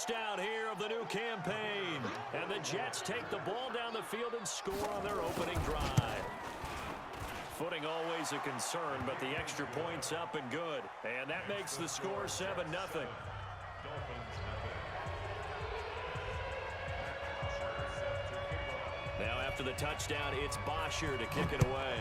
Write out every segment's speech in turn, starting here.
touchdown here of the new campaign. And the Jets take the ball down the field and score on their opening drive. Footing always a concern, but the extra point's up and good. And that makes the score 7-0. Now after the touchdown, it's Bosher to kick it away.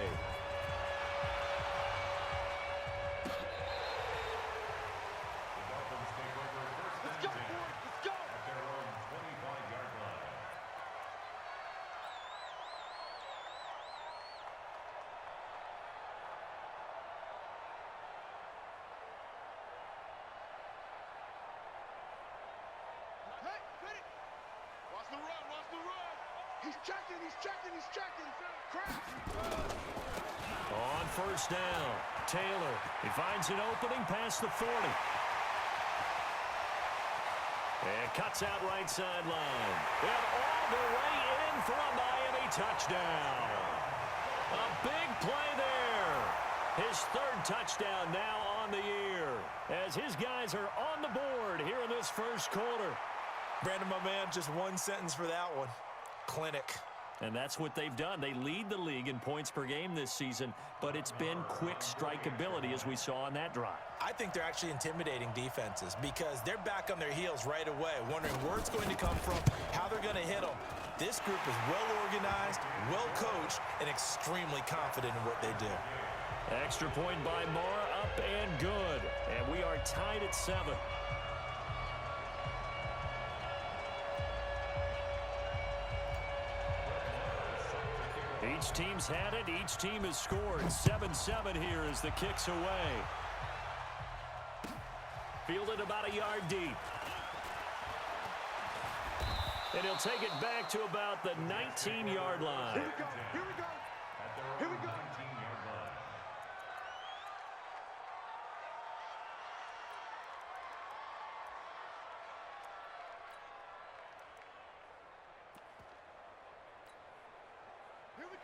He's checking. Crash. On first down, Taylor. He finds an opening past the 40. And cuts out right sideline. And all the way in for a Miami touchdown. A big play there. His third touchdown now on the year. As his guys are on the board here in this first quarter. Brandon, my man, just one sentence for that one. Clinic. And that's what they've done. They lead the league in points per game this season, but it's been quick strikeability as we saw on that drive. I think they're actually intimidating defenses because they're back on their heels right away, wondering where it's going to come from, how they're going to hit them. This group is well organized, well coached, and extremely confident in what they do. Extra point by Mara, up and good. And we are tied at 7. Each team's had it. Each team has scored. 7-7 here as the kick's away. Fielded about a yard deep. And he'll take it back to about the 19-yard line. Here we go.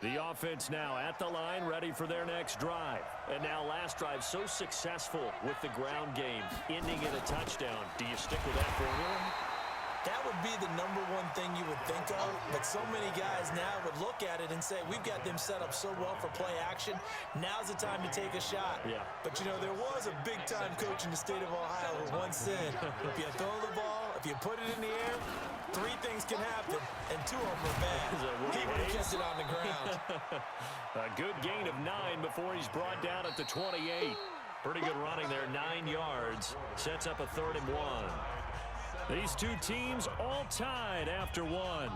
The offense now at the line, ready for their next drive. And now last drive so successful with the ground game, ending in a touchdown. Do you stick with that formula? That would be the number one thing you would think of, but so many guys now would look at it and say, we've got them set up so well for play action. Now's the time to take a shot. Yeah. But, you know, there was a big-time coach in the state of Ohio who once said, if you throw the ball, if you put it in the air, 3 things can happen, and 2 of them are bad. He would have kept it on the ground. A good gain of 9 before he's brought down at the 28. Pretty good running there, 9 yards. Sets up a 3rd and 1. These two teams all tied after 1.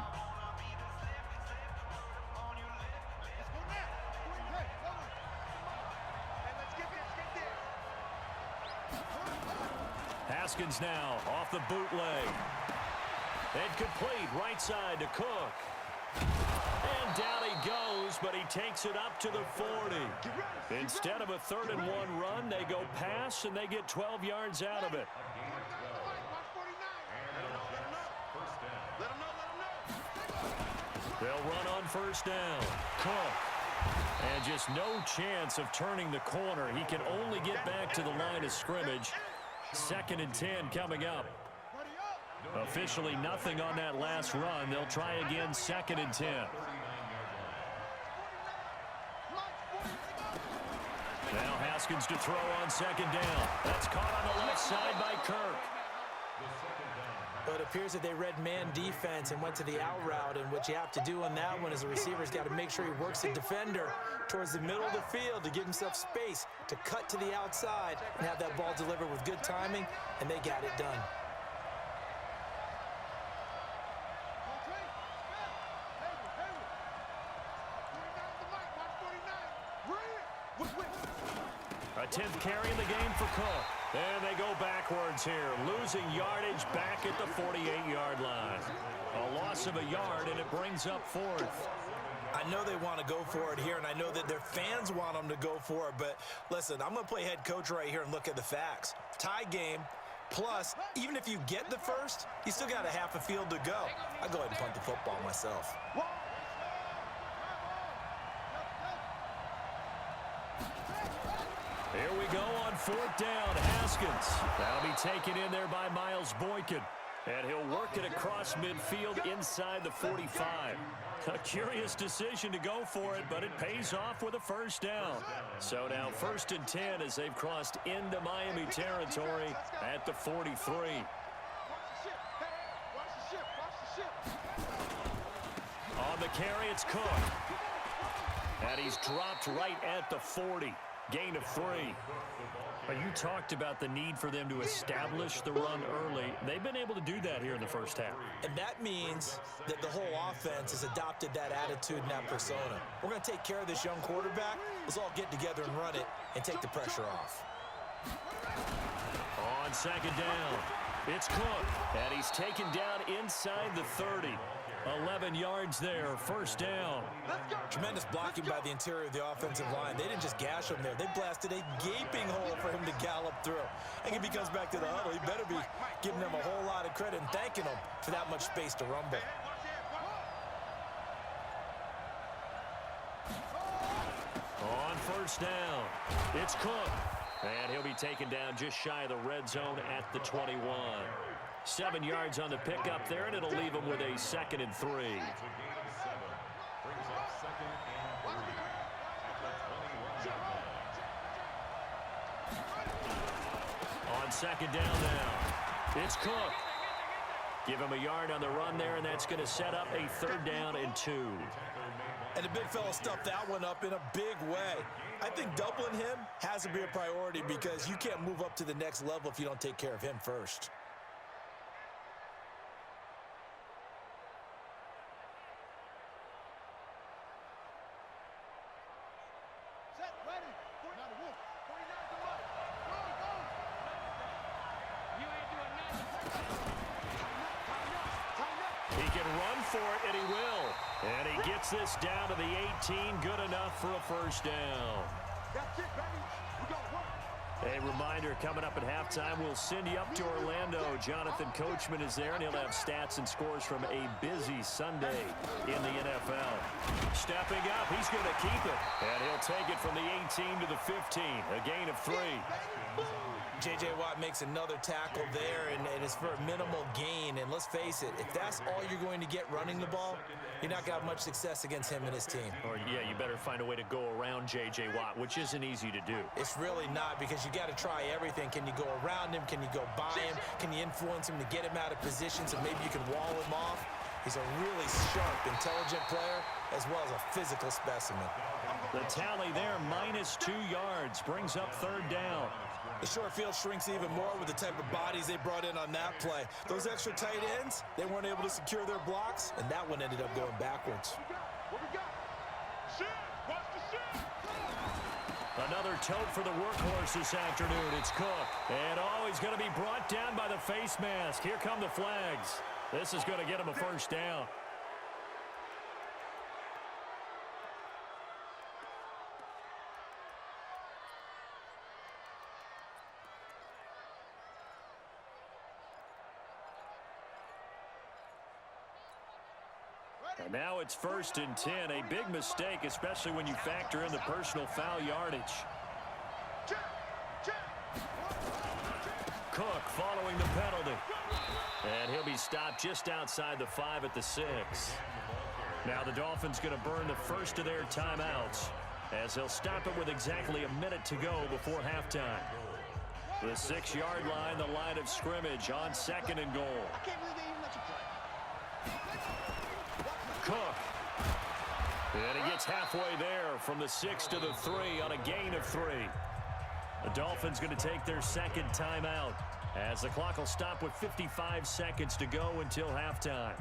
Haskins now off the bootleg. And complete right side to Cook. And down he goes, but he takes it up to the 40. Instead of a 3rd and 1 run, they go pass, and they get 12 yards out of it. They'll run on first down. Cook. And just no chance of turning the corner. He can only get back to the line of scrimmage. 2nd and 10 coming up. Officially nothing on that last run. They'll try again 2nd and 10. Now Haskins to throw on 2nd down. That's caught on the left side by Kirk. But it appears that they read man defense and went to the out route, and what you have to do on that one is the receiver's got to make sure he works the defender towards the middle of the field to give himself space to cut to the outside and have that ball delivered with good timing, and they got it done. A 10th carry in the game for Cook. And they go backwards here, losing yardage back at the 48-yard line. A loss of a yard, and it brings up 4th. I know they want to go for it here, and I know that their fans want them to go for it, but listen, I'm going to play head coach right here and look at the facts. Tie game, plus, even if you get the first, you still got a half a field to go. I'll go ahead and punt the football myself. Here we go on 4th down. Haskins. That'll be taken in there by Miles Boykin. And he'll work it across midfield inside the 45. A curious decision to go for it, but it pays off with a first down. So now 1st and 10 as they've crossed into Miami territory at the 43. On the carry, it's Cook. And he's dropped right at the 40. Gain of 3. You talked about the need for them to establish the run early. They've been able to do that here in the first half. And that means that the whole offense has adopted that attitude and that persona. We're going to take care of this young quarterback. Let's all get together and run it and take the pressure off. On 2nd down, it's Cook. And he's taken down inside the 30. 11 yards there, 1st down. Tremendous blocking by the interior of the offensive line. They didn't just gash him there. They blasted a gaping hole for him to gallop through. And if he comes back to the huddle, he better be giving them a whole lot of credit and thanking them for that much space to rumble. On 1st down, it's Cook. And he'll be taken down just shy of the red zone at the 21. 7 yards on the pickup there, and it'll leave him with a 2nd and 3. On 2nd down now, it's Cook. Give him a yard on the run there, and that's going to set up a 3rd down and 2. And the big fella stuffed that one up in a big way. I think doubling him has to be a priority because you can't move up to the next level if you don't take care of him first. He can run for it, and he will. And he gets this down to the 18. Good enough for a 1st down. That's it, baby. We got work. A reminder, coming up at halftime, we'll send you up to Orlando. Jonathan Coachman is there, and he'll have stats and scores from a busy Sunday in the NFL. Stepping up, he's going to keep it. And he'll take it from the 18 to the 15. A gain of 3. J.J. Watt makes another tackle there, and it's for a minimal gain. And let's face it, if that's all you're going to get running the ball, you're not going to have much success against him and his team. Or, yeah, you better find a way to go around J.J. Watt, which isn't easy to do. It's really not, because you got to try everything. Can you go around him? Can you go by him? Can you influence him to get him out of position so maybe you can wall him off? He's a really sharp, intelligent player, as well as a physical specimen. The tally there, -2 yards, brings up 3rd down. The short field shrinks even more with the type of bodies they brought in on that play. Those extra tight ends, they weren't able to secure their blocks, and that one ended up going backwards. What we got? Shit! Watch the shit! Another tote for the workhorse this afternoon. It's Cook. And he's going to be brought down by the face mask. Here come the flags. This is going to get him a 1st down. And now it's 1st and 10. A big mistake, especially when you factor in the personal foul yardage. Cook following the penalty. And he'll be stopped just outside the 5 at the 6. Now the Dolphins going to burn the first of their timeouts as they'll stop it with exactly a minute to go before halftime. The 6-yard line, the line of scrimmage on 2nd and goal. I can't believe they even let you play. Cook. And he gets halfway there from the 6 to the 3 on a gain of 3. The Dolphins going to take their 2nd timeout as the clock will stop with 55 seconds to go until halftime.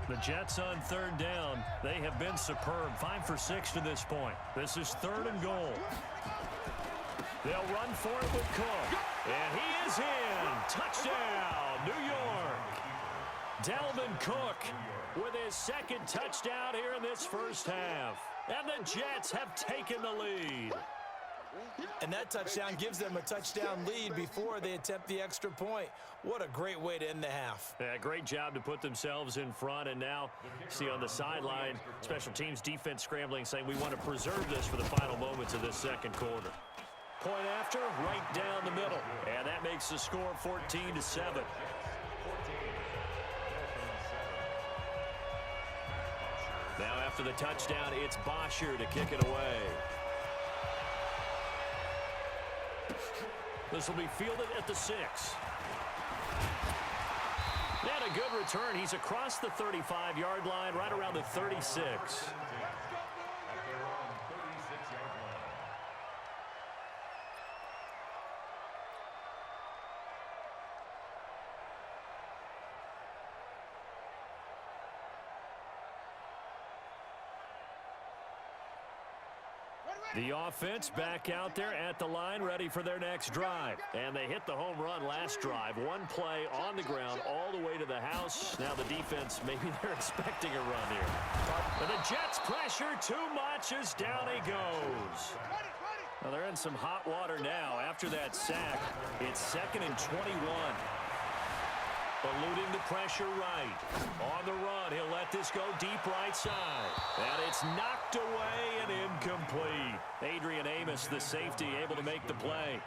The Jets on 3rd down. They have been superb. 5 for 6 to this point. This is 3rd and goal. They'll run for it with Cook. And he is in. Touchdown, New York. Dalvin Cook with his 2nd touchdown here in this first half. And the Jets have taken the lead. And that touchdown gives them a touchdown lead before they attempt the extra point. What a great way to end the half. Yeah, great job to put themselves in front. And now, see on the sideline, special teams defense scrambling, saying we want to preserve this for the final moments of this 2nd quarter. Point after, right down the middle. And that makes the score 14-7. Now after the touchdown, it's Bosher to kick it away. This will be fielded at the 6. And a good return. He's across the 35-yard line, right around the 36. The offense back out there at the line, ready for their next drive. And they hit the home run last drive. One play on the ground all the way to the house. Now the defense, maybe they're expecting a run here. But the Jets pressure too much as down he goes. Well, they're in some hot water now. After that sack, it's 2nd and 21. Eluding the pressure right. On the run, he'll let this go deep right side. And it's knocked away and incomplete. Adrian Amos, the safety, able to make the play.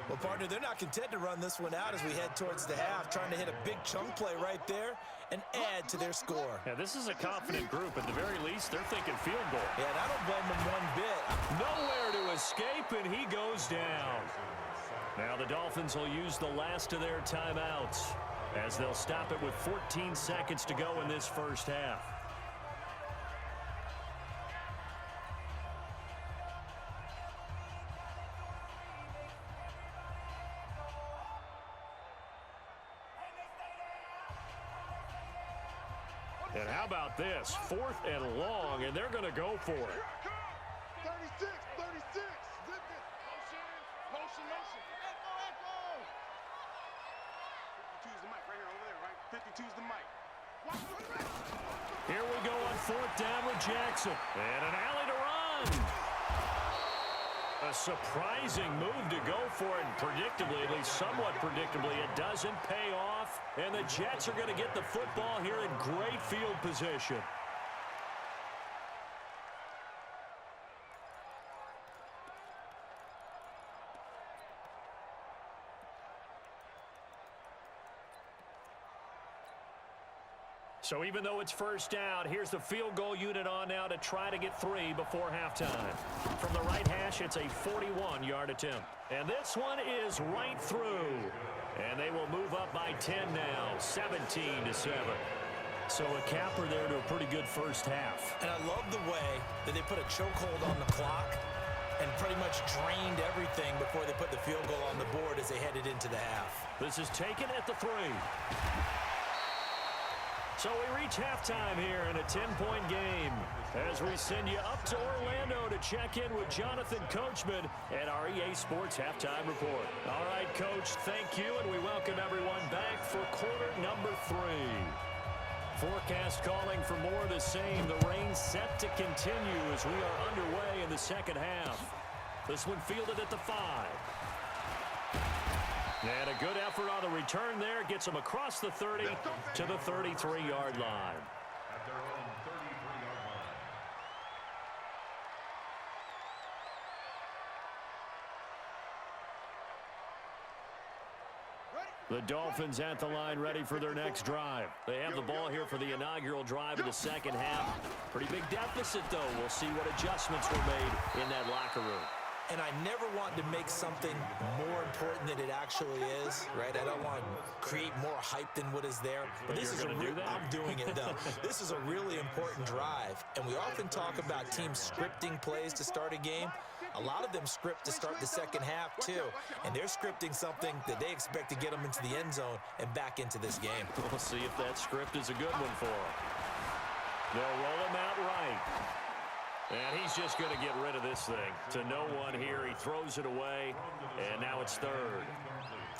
Well, partner, they're not content to run this one out as we head towards the half, trying to hit a big chunk play right there and add to their score. Yeah, this is a confident group. At the very least, they're thinking field goal. Yeah, and I don't blame them one bit. Nowhere to escape, and he goes down. Now the Dolphins will use the last of their timeouts, as they'll stop it with 14 seconds to go in this first half. And how about this? 4th and long, and they're going to go for it. 36, 36. Zip it. Motion. Echo. 52's the mic right here over there, right? 52's the mic. Here we go on 4th down with Jackson. And an alley to run. A surprising move to go for it. Predictably, at least somewhat predictably, it doesn't pay off. And the Jets are going to get the football here in great field position. So even though it's first down, here's the field goal unit on now to try to get 3 before halftime. From the right hash, it's a 41-yard attempt. And this one is right through. And they will move up by 10 now, 17-7. So a capper there to a pretty good first half. And I love the way that they put a chokehold on the clock and pretty much drained everything before they put the field goal on the board as they headed into the half. This is taken at the 3. So we reach halftime here in a 10-point game as we send you up to Orlando to check in with Jonathan Coachman at our EA Sports Halftime Report. All right, Coach, thank you, and we welcome everyone back for quarter number 3. Forecast calling for more of the same. The rain set to continue as we are underway in the second half. This one fielded at the 5. And a good effort on the return there. Gets them across the 30 to the 33-yard line. At their own 33-yard line. The Dolphins at the line, ready for their next drive. They have the ball here for the inaugural drive of the second half. Pretty big deficit, though. We'll see what adjustments were made in that locker room. And I never want to make something more important than it actually is, right? I don't want to create more hype than what is there. But this is I'm doing it, though. This is a really important drive. And we often talk about teams scripting plays to start a game. A lot of them script to start the second half, too. And they're scripting something that they expect to get them into the end zone and back into this game. We'll see if that script is a good one for them. They'll roll him out right. And he's just going to get rid of this thing. To no one here. He throws it away, and now it's 3rd.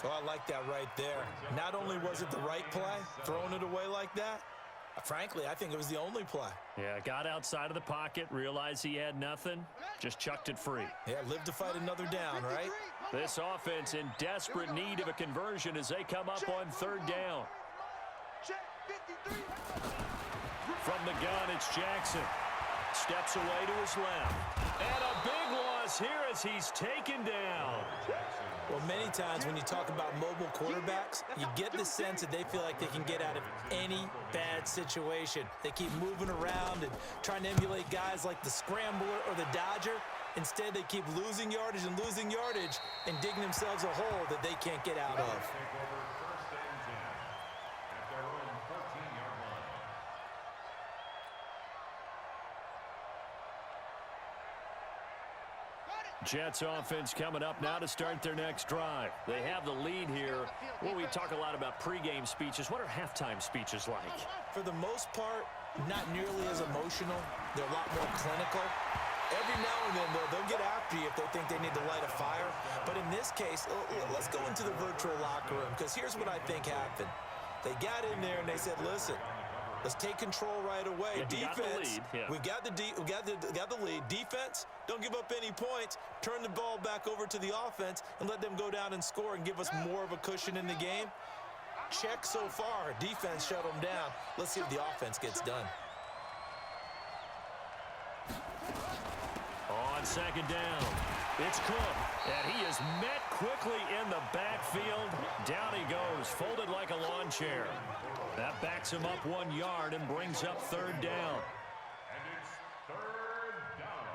Oh, I like that right there. Not only was it the right play, throwing it away like that, frankly, I think it was the only play. Yeah, got outside of the pocket, realized he had nothing, just chucked it free. Yeah, live to fight another down, right? This offense in desperate need of a conversion as they come up on 3rd down. From the gun, it's Jackson. Steps away to his left. And a big one us here as he's taken down. Well, many times when you talk about mobile quarterbacks, you get the sense that they feel like they can get out of any bad situation. They keep moving around and trying to emulate guys like the Scrambler or the Dodger. Instead, they keep losing yardage and digging themselves a hole that they can't get out of. Jets offense coming up now to start their next drive. They have the lead here. Well, we talk a lot about pregame speeches. What are halftime speeches like? For the most part, not nearly as emotional. They're a lot more clinical. Every now and then, though, they'll get after you if they think they need to light a fire. But in this case, let's go into the virtual locker room, because here's what I think happened. They got in there and they said, listen, let's take control right away. Defense, we got the lead. Defense, don't give up any points. Turn the ball back over to the offense and let them go down and score and give us more of a cushion in the game. Check so far. Defense shut them down. Let's see if the offense gets done. On second down, it's Cook, and he is met quickly in the backfield. Down he goes, folded like a lawn chair. That backs him up 1 yard and brings up third down. And it's third down.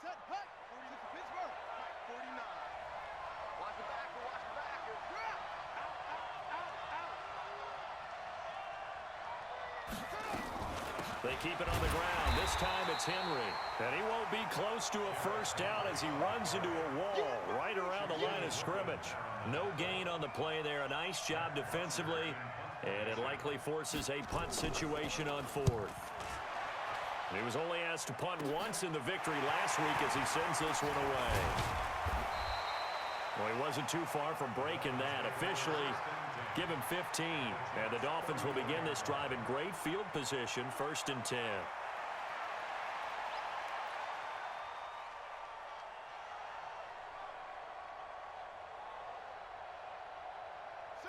Set, hut. 46 for Pittsburgh. 49. Watch the back, watch the back. They keep it on the ground. This time it's Henry. And he won't be close to a first down as he runs into a wall right around the line of scrimmage. No gain on the play there. A nice job defensively. And it likely forces a punt situation on fourth. He was only asked to punt once in the victory last week as he sends this one away. Well, he wasn't too far from breaking that. Officially, give him 15. And the Dolphins will begin this drive in great field position, 1st and 10.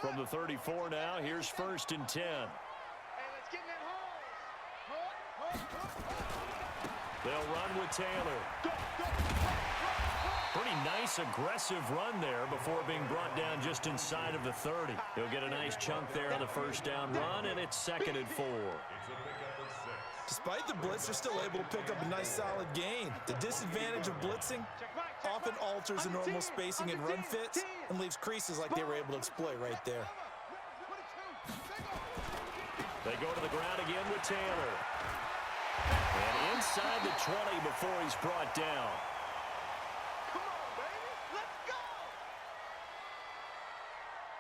From the 34 now, here's 1st and 10. Hey, let's get in that hole. They'll run with Taylor. Pretty nice, aggressive run there before being brought down just inside of the 30. He'll get a nice chunk there on the first down run, and it's 2nd and 4. Despite the blitz, they're still able to pick up a nice, solid gain. The disadvantage of blitzing often alters the normal spacing and run fits and leaves creases like they were able to exploit right there. They go to the ground again with Taylor. And inside the 20 before he's brought down. Come on, baby. Let's go.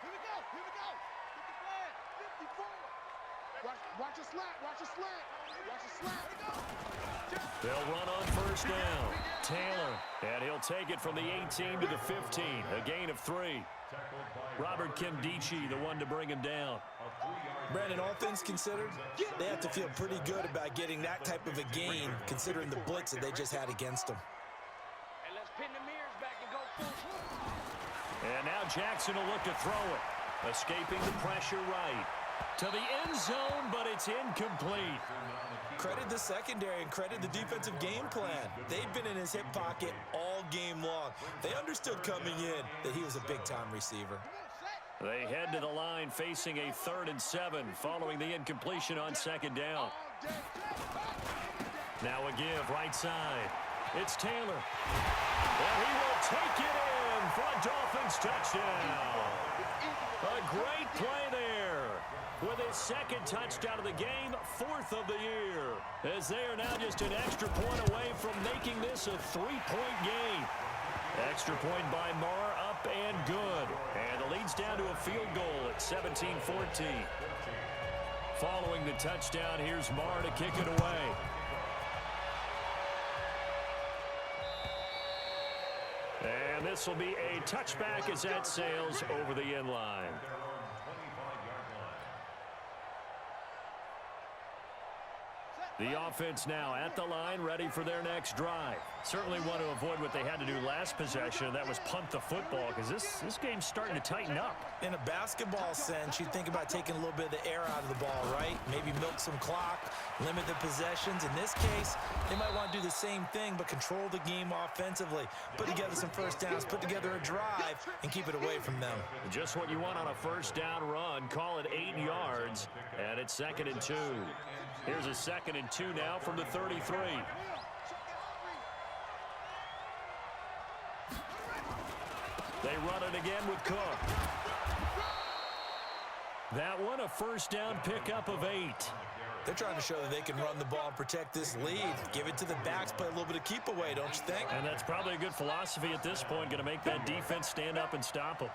Here we go. Here we go. Get the flag. 54. Watch a slant. Watch a slant. Watch a slant. They'll run on first down. Taylor, and he'll take it from the 18 to the 15. A gain of 3. Robert Kimdichie, the one to bring him down. Brandon, all things considered, they have to feel pretty good about getting that type of a gain, considering the blitz that they just had against them. And let's pin the mirrors back and go full. And now Jackson will look to throw it. Escaping the pressure right. To the end zone, but it's incomplete. Credit the secondary and credit the defensive game plan. They'd been in his hip pocket all game long. They understood coming in that he was a big-time receiver. They head to the line facing a 3rd and 7 following the incompletion on 2nd down. Now a give right side. It's Taylor. And he will take it in for a Dolphins touchdown. A great play there. With his 2nd touchdown of the game, 4th of the year. As they are now just an extra point away from making this a 3-point game. Extra point by Marr, up and good. And the lead's down to a field goal at 17-14. Following the touchdown, here's Marr to kick it away. And this will be a touchback as that sails over the end line. The offense now at the line, ready for their next drive. Certainly want to avoid what they had to do last possession, and that was punt the football, because this game's starting to tighten up. In a basketball sense, you think about taking a little bit of the air out of the ball, right? Maybe milk some clock, limit the possessions. In this case, they might want to do the same thing, but control the game offensively. Put together some first downs, put together a drive, and keep it away from them. Just what you want on a first down run. Call it 8 yards, and it's 2nd and 2. Here's a 2nd and 2 now from the 33. They run it again with Cook. That one, a first down pickup of 8. They're trying to show that they can run the ball and protect this lead. Give it to the backs, play a little bit of keep away, don't you think? And that's probably a good philosophy at this point, going to make that defense stand up and stop them.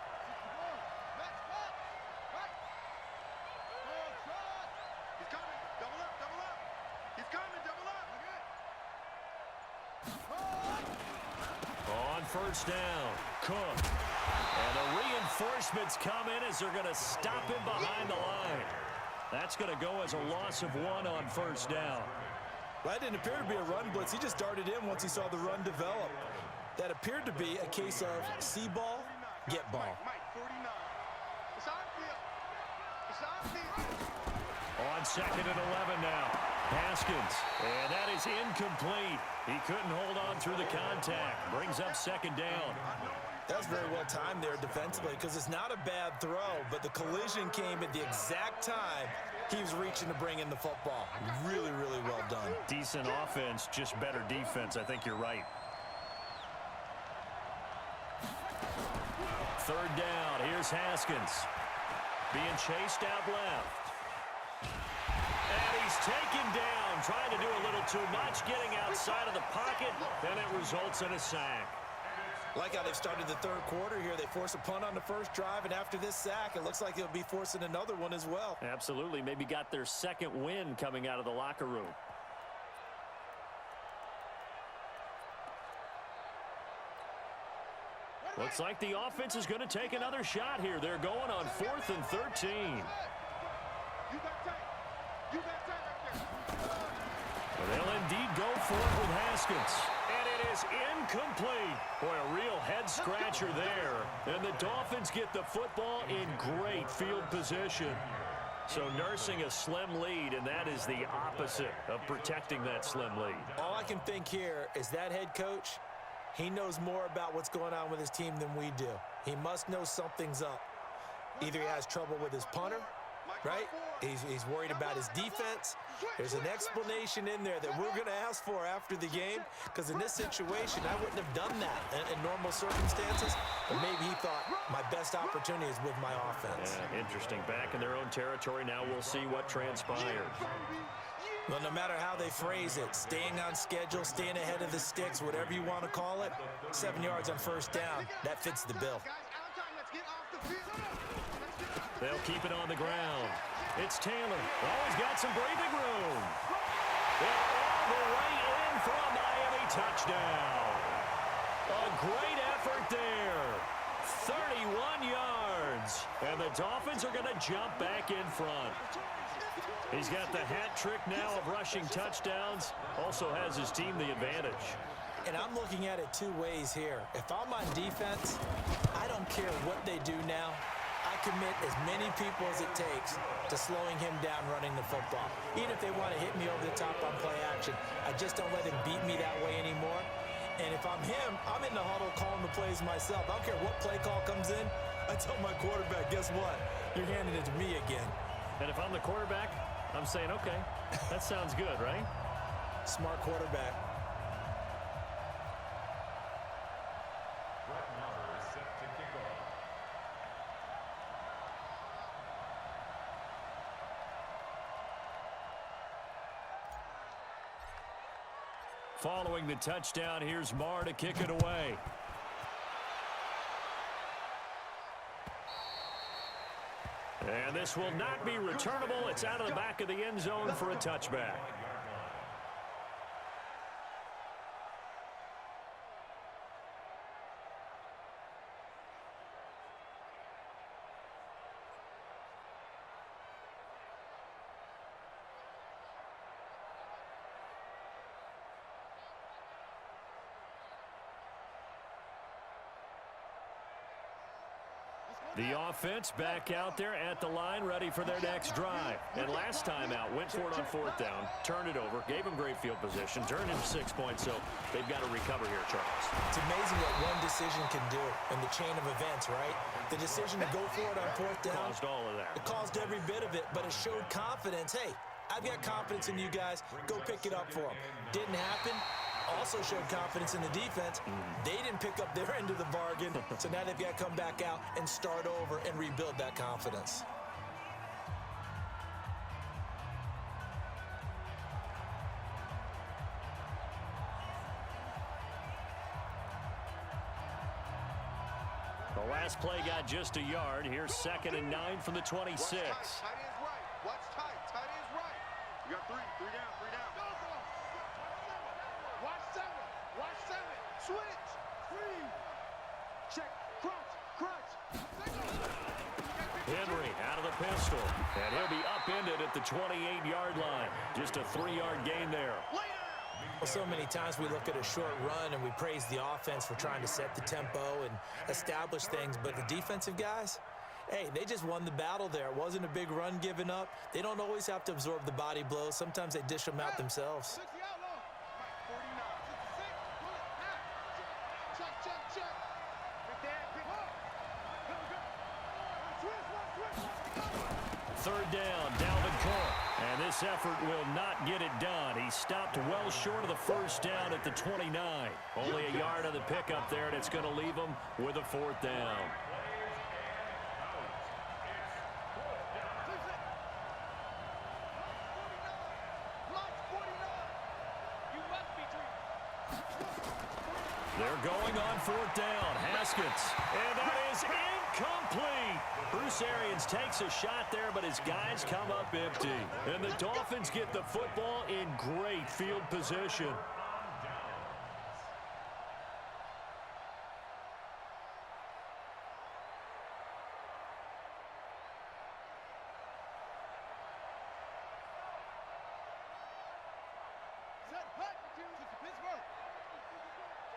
He's coming. Double up, double up. He's coming, double up. On first down, Cook. And the reinforcements come in as they're going to stop him behind the line. That's going to go as a loss of 1 on first down. Well, that didn't appear to be a run blitz. He just darted in once he saw the run develop. That appeared to be a case of see ball, get ball. Mike, 49. It's on field. It's on field. On 2nd and 11 now. Haskins. And that is incomplete. He couldn't hold on through the contact. Brings up 2nd down. That's very well timed there defensively because it's not a bad throw, but the collision came at the exact time he was reaching to bring in the football. Really, really well done. Decent offense, just better defense. I think you're right. 3rd down. Here's Haskins. Being chased out left. And he's taken down, trying to do a little too much, getting outside of the pocket, and it results in a sack. Like how they've started the 3rd quarter here. They force a punt on the first drive, and after this sack, it looks like they'll be forcing another one as well. Absolutely. Maybe got their 2nd win coming out of the locker room. Looks like the offense is going to take another shot here. They're going on 4th and 13. You got time. You got time right there. They'll indeed go for it with Haskins. And it is incomplete. Boy, a real head-scratcher there. And the Dolphins get the football in great field position. So nursing a slim lead, and that is the opposite of protecting that slim lead. All I can think here is that head coach, he knows more about what's going on with his team than we do. He must know something's up. Either he has trouble with his punter, right? He's worried about his defense. There's an explanation in there that we're going to ask for after the game, because in this situation, I wouldn't have done that in normal circumstances, but maybe he thought my best opportunity is with my offense. Yeah, interesting. Back in their own territory. Now we'll see what transpires. Well, no matter how they phrase it, staying on schedule, staying ahead of the sticks, whatever you want to call it, 7 yards on first down, that fits the bill. They'll keep it on the ground. It's Taylor. Oh, he's got some breathing room. They're all the way in for a Miami touchdown. A great effort there. 31 yards. And the Dolphins are going to jump back in front. He's got the hat trick now of rushing touchdowns. Also has his team the advantage. And I'm looking at it 2 ways here. If I'm on defense, I don't care what they do now. I commit as many people as it takes to slowing him down running the football. Even if they want to hit me over the top on play action, I just don't let him beat me that way anymore. And if I'm him, I'm in the huddle calling the plays myself. I don't care what play call comes in. I tell my quarterback, guess what? You're handing it to me again. And if I'm the quarterback, I'm saying, okay, that sounds good, right? Smart quarterback. Following the touchdown, here's Marr to kick it away. And this will not be returnable. It's out of the back of the end zone for a touchback. The offense back out there at the line, ready for their next drive. And last time out, went for it on fourth down, turned it over, gave them great field position, turned into 6 points, so they've got to recover here, Charles. It's amazing what one decision can do in the chain of events, right? The decision to go for it on fourth down. Caused all of that. It caused every bit of it, but it showed confidence. Hey, I've got confidence in you guys. Go pick it up for them. Didn't happen. Also showed confidence in the defense. They didn't pick up their end of the bargain, so now they've got to come back out and start over and rebuild that confidence. The last play got just a yard. Here's 2nd and 9 from the 26. Tight end's right. Watch tight. Tight end's right. You got three down, three down. Watch seven. Watch seven. Switch. Three. Check. Crunch. Henry out of the pistol. And he'll be upended at the 28-yard line. Just a 3-yard gain there. Well, so many times we look at a short run and we praise the offense for trying to set the tempo and establish things, but the defensive guys, hey, they just won the battle there. It wasn't a big run given up. They don't always have to absorb the body blows. Sometimes they dish them out themselves. 60 outlaw. 49. 66. Check. Big dad, big up. Switch. Third down, Dalvin Cook. And this effort will not get it done. He stopped well short of the first down at the 29. Only a yard on the pickup there, and it's going to leave him with a 4th down. They're going on 4th down. Haskins. And that is incomplete. Bruce Arians takes a shot there, but his guys come up empty. And the Dolphins get the football in great field position.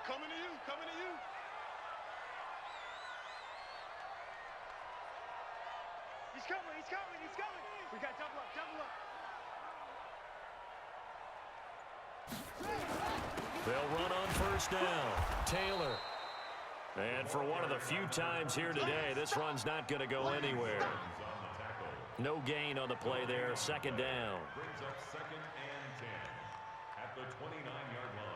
Coming to you. He's coming. We got double up. They'll run on first down. Taylor. And for one of the few times here today, this run's not going to go anywhere. No gain on the play there. 2nd down. Brings up 2nd and 10 at the 29-yard line.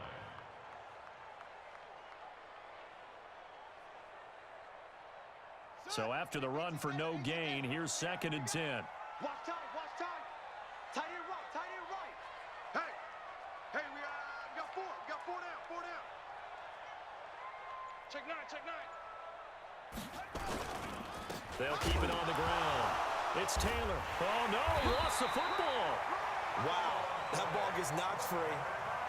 So after the run for no gain, here's 2nd and 10. Watch time. Tight end right. Hey, we got four down. Check nine. They'll keep it on the ground. It's Taylor. Oh, no, he lost the football. Wow, that ball gets knocked free,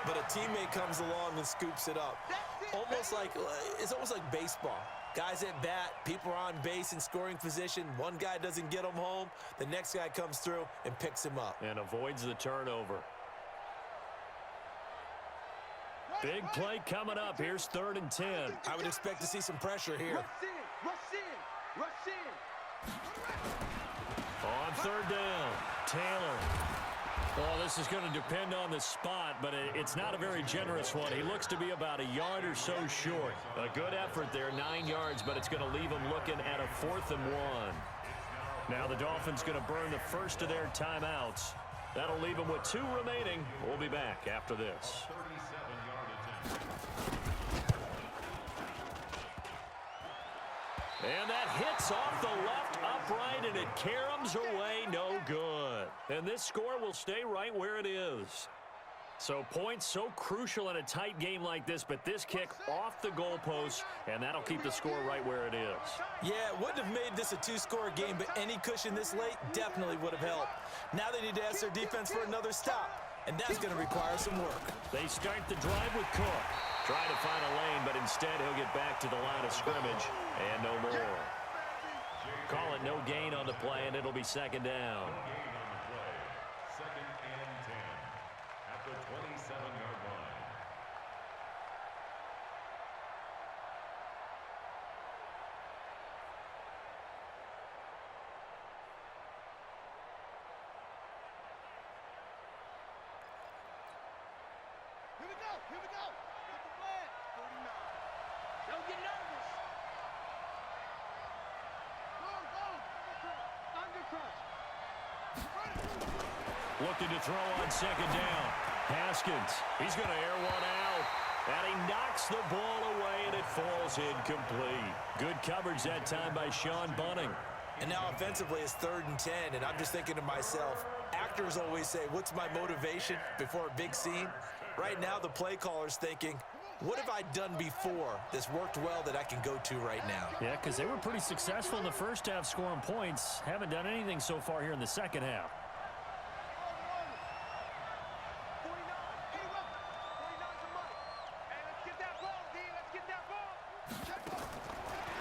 but a teammate comes along and scoops it up. It's almost like baseball. Guys at bat, people are on base in scoring position. One guy doesn't get him home. The next guy comes through and picks him up. And avoids the turnover. Big play coming up. Here's 3rd and 10. I would expect to see some pressure here. Rush in. On 3rd down, Taylor. Well, this is going to depend on the spot, but it's not a very generous one. He looks to be about a yard or so short. A good effort there, 9 yards, but it's going to leave him looking at a 4th and 1. Now the Dolphins going to burn the first of their timeouts. That'll leave them with 2 remaining. We'll be back after this. 37-yard attempt. And that hits off the left upright, and it caroms away no good. And this score will stay right where it is. So points so crucial in a tight game like this, but this kick off the goalpost, and that'll keep the score right where it is. Yeah, it wouldn't have made this a 2-score game, but any cushion this late definitely would have helped. Now they need to ask their defense for another stop, and that's going to require some work. They start the drive with Cook. Trying to find a lane, but instead he'll get back to the line of scrimmage, and no more. Call it no gain on the play, and it'll be 2nd down. Gain on the play. 2nd and 10 at the 27-yard line. Here we go. Get the flag. 49. Don't get nervous. Go. Under crunch. Looking to throw on second down. Haskins, he's going to air one out. And he knocks the ball away, and it falls incomplete. Good coverage that time by Sean Bunting. And now offensively it's 3rd and 10, and I'm just thinking to myself, actors always say, what's my motivation before a big scene? Right now the play caller's thinking, what have I done before that's worked well that I can go to right now? Yeah, because they were pretty successful in the first half scoring points. Haven't done anything so far here in the second half.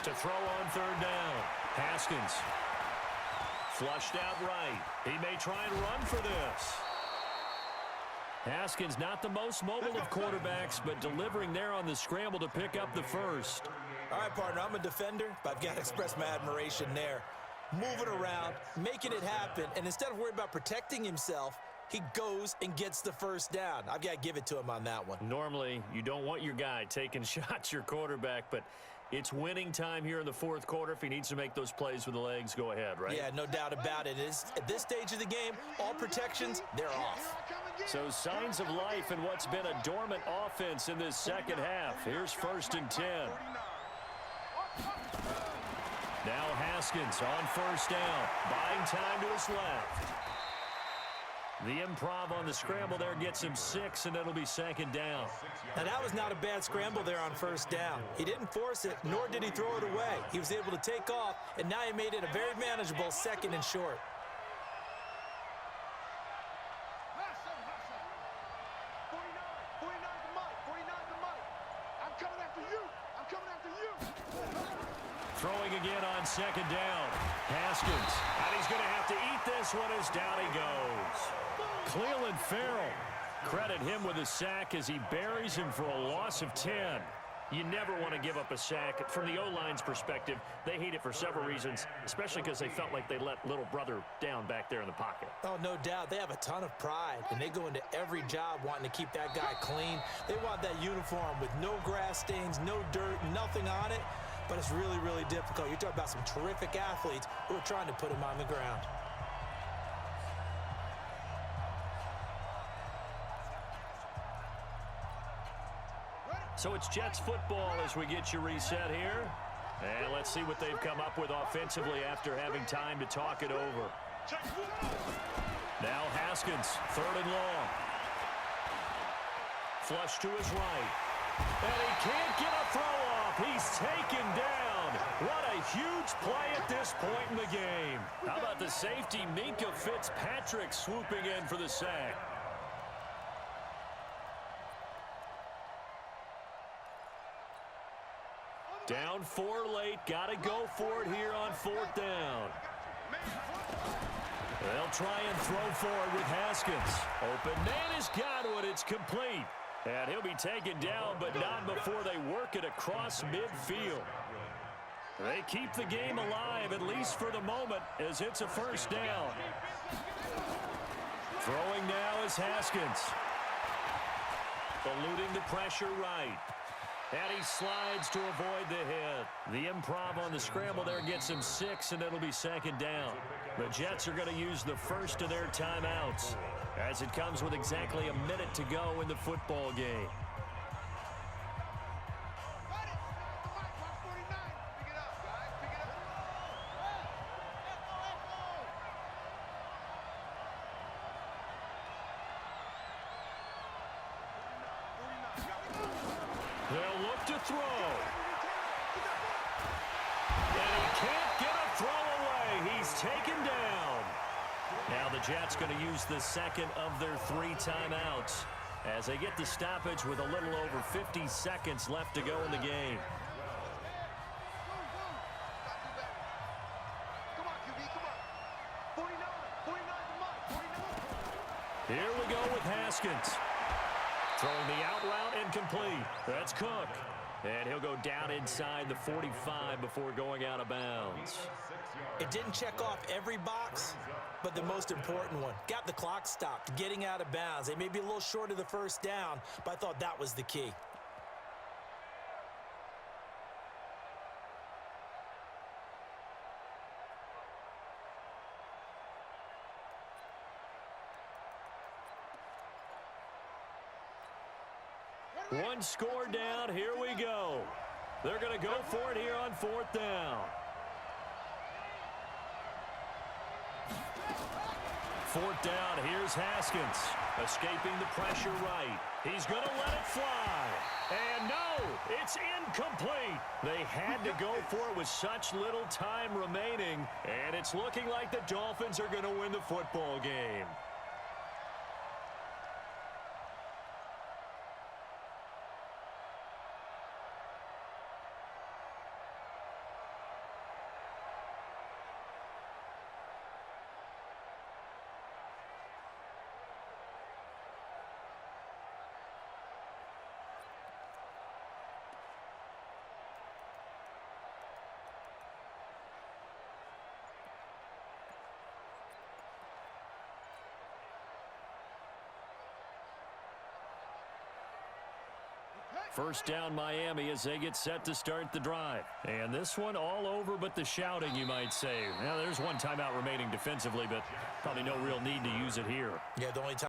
To throw on 3rd down. Haskins. Flushed out right. He may try and run for this. Haskins not the most mobile of quarterbacks, but delivering there on the scramble to pick up the first. All right, partner, I'm a defender, but I've got to express my admiration there. Moving around, making it happen, and instead of worrying about protecting himself, he goes and gets the first down. I've got to give it to him on that one. Normally, you don't want your guy taking shots, your quarterback, but it's winning time here in the 4th quarter. If he needs to make those plays with the legs, go ahead, right? Yeah, no doubt about it. At this stage of the game, all protections, they're off. So signs of life in what's been a dormant offense in this second half. Here's 1st and 10. Now Haskins on 1st down, buying time to his left. The improv on the scramble there gets him 6, and it'll be 2nd down. Now, that was not a bad scramble there on 1st down. He didn't force it, nor did he throw it away. He was able to take off, and now he made it a very manageable 2nd and short. Throwing again on 2nd down. Haskins, and he's going to have to eat this one as down he goes. Cleveland Farrell, credit him with a sack as he buries him for a loss of 10. You never want to give up a sack. From the O-line's perspective, they hate it for several reasons, especially because they felt like they let little brother down back there in the pocket. Oh, no doubt. They have a ton of pride, and they go into every job wanting to keep that guy clean. They want that uniform with no grass stains, no dirt, nothing on it, but it's really, really difficult. You're talking about some terrific athletes who are trying to put him on the ground. So it's Jets football as we get you reset here. And let's see what they've come up with offensively after having time to talk it over. Now Haskins, 3rd and long. Flush to his right. And he can't get a throw off. He's taken down. What a huge play at this point in the game. How about the safety, Minka Fitzpatrick, swooping in for the sack. Down 4 late. Got to go for it here on 4th down. They'll try and throw for it with Haskins. Open man is Godwin. It's complete. And he'll be taken down, but not before they work it across midfield. They keep the game alive, at least for the moment, as it's a 1st down. Throwing now is Haskins. Eluding the pressure right. And he slides to avoid the hit. The improv on the scramble there gets him 6, and it'll be 2nd down. The Jets are going to use the first of their timeouts as it comes with exactly a minute to go in the football game. They'll look to throw. And he can't get a throw away. He's taken down. Now the Jets going to use the 2nd of their 3 timeouts as they get the stoppage with a little over 50 seconds left to go in the game. Here we go with Haskins. Throwing the out route incomplete. That's Cook. And he'll go down inside the 45 before going out of bounds. It didn't check off every box, but the most important one. Got the clock stopped, getting out of bounds. They may be a little short of the first down, but I thought that was the key. One score down. Here we go. They're going to go for it here on 4th down. 4th down. Here's Haskins. Escaping the pressure right. He's going to let it fly. And no, it's incomplete. They had to go for it with such little time remaining. And it's looking like the Dolphins are going to win the football game. First down Miami as they get set to start the drive. And this one all over but the shouting, you might say. Now, there's one timeout remaining defensively, but probably no real need to use it here. Yeah, the only time